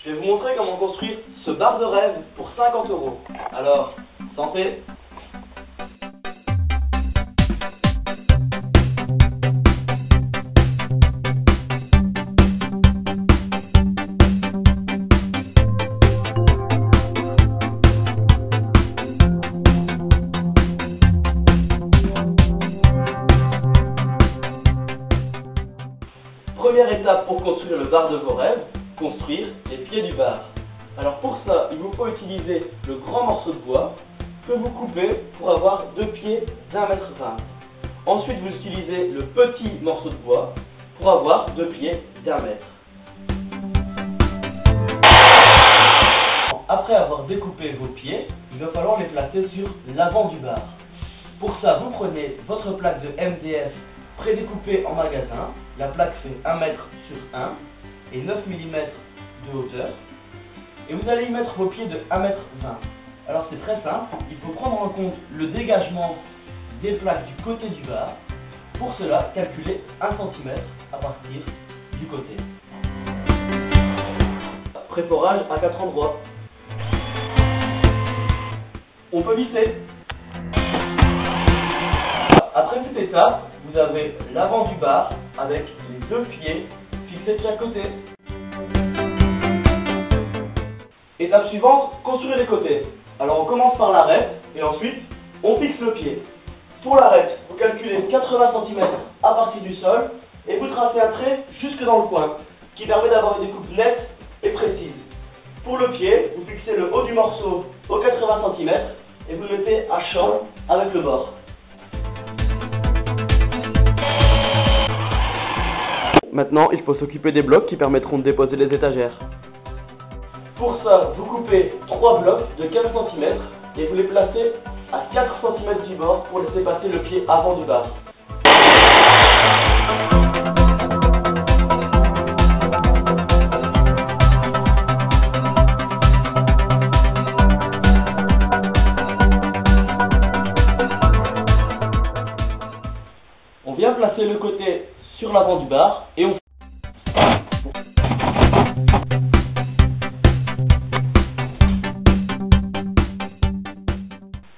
Je vais vous montrer comment construire ce bar de rêve pour 50 €. Alors, santé! Première étape pour construire le bar de vos rêves, construire les pieds du bar. Alors pour ça, il vous faut utiliser le grand morceau de bois que vous coupez pour avoir deux pieds d'1,20 m. Ensuite, vous utilisez le petit morceau de bois pour avoir deux pieds d'1 mètre. Après avoir découpé vos pieds, il va falloir les placer sur l'avant du bar. Pour ça, vous prenez votre plaque de MDF prédécoupée en magasin. La plaque fait 1 m sur 1 et 9 mm de hauteur. Et vous allez y mettre vos pieds de 1,20 m. Alors c'est très simple, il faut prendre en compte le dégagement des plaques du côté du bar. Pour cela, calculez 1 cm à partir du côté. Préforage à 4 endroits. On peut visser. Après cette étape, vous avez l'avant du bar avec les deux pieds fixés de chaque côté. Étape suivante, construire les côtés. Alors on commence par l'arête et ensuite on fixe le pied. Pour l'arête, vous calculez 80 cm à partir du sol et vous tracez un trait jusque dans le coin qui permet d'avoir une découpe nette et précise. Pour le pied, vous fixez le haut du morceau aux 80 cm et vous le mettez à chambre avec le bord. Maintenant, il faut s'occuper des blocs qui permettront de déposer les étagères. Pour ça, vous coupez 3 blocs de 15 cm et vous les placez à 4 cm du bord pour laisser passer le pied avant du bar. On vient placer le côté sur l'avant du bar et on...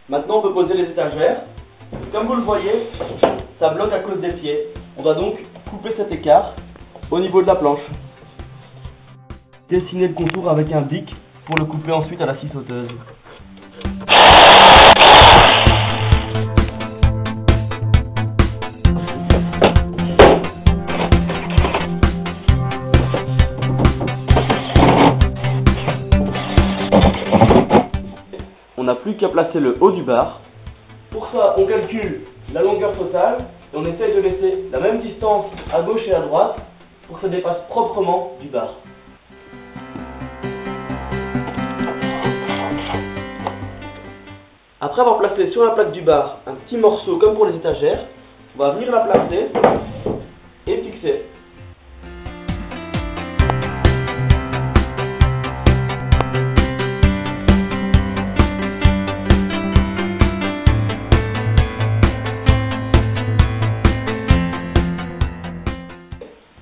Maintenant on peut poser les étagères. Comme vous le voyez, ça bloque à cause des pieds. On va donc couper cet écart au niveau de la planche. Dessiner le contour avec un bic pour le couper ensuite à la scie sauteuse. On n'a plus qu'à placer le haut du bar. Pour ça, on calcule la longueur totale et on essaye de laisser la même distance à gauche et à droite pour que ça dépasse proprement du bar. Après avoir placé sur la plaque du bar un petit morceau comme pour les étagères, on va venir la placer et fixer.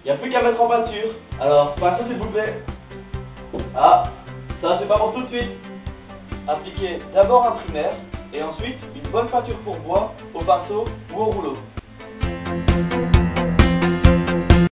Il n'y a plus qu'à mettre en peinture. Alors, pinceau s'il vous plaît. Ah, ça c'est pas pour tout de suite. Appliquez d'abord un primaire et ensuite une bonne peinture pour bois au pinceau ou au rouleau.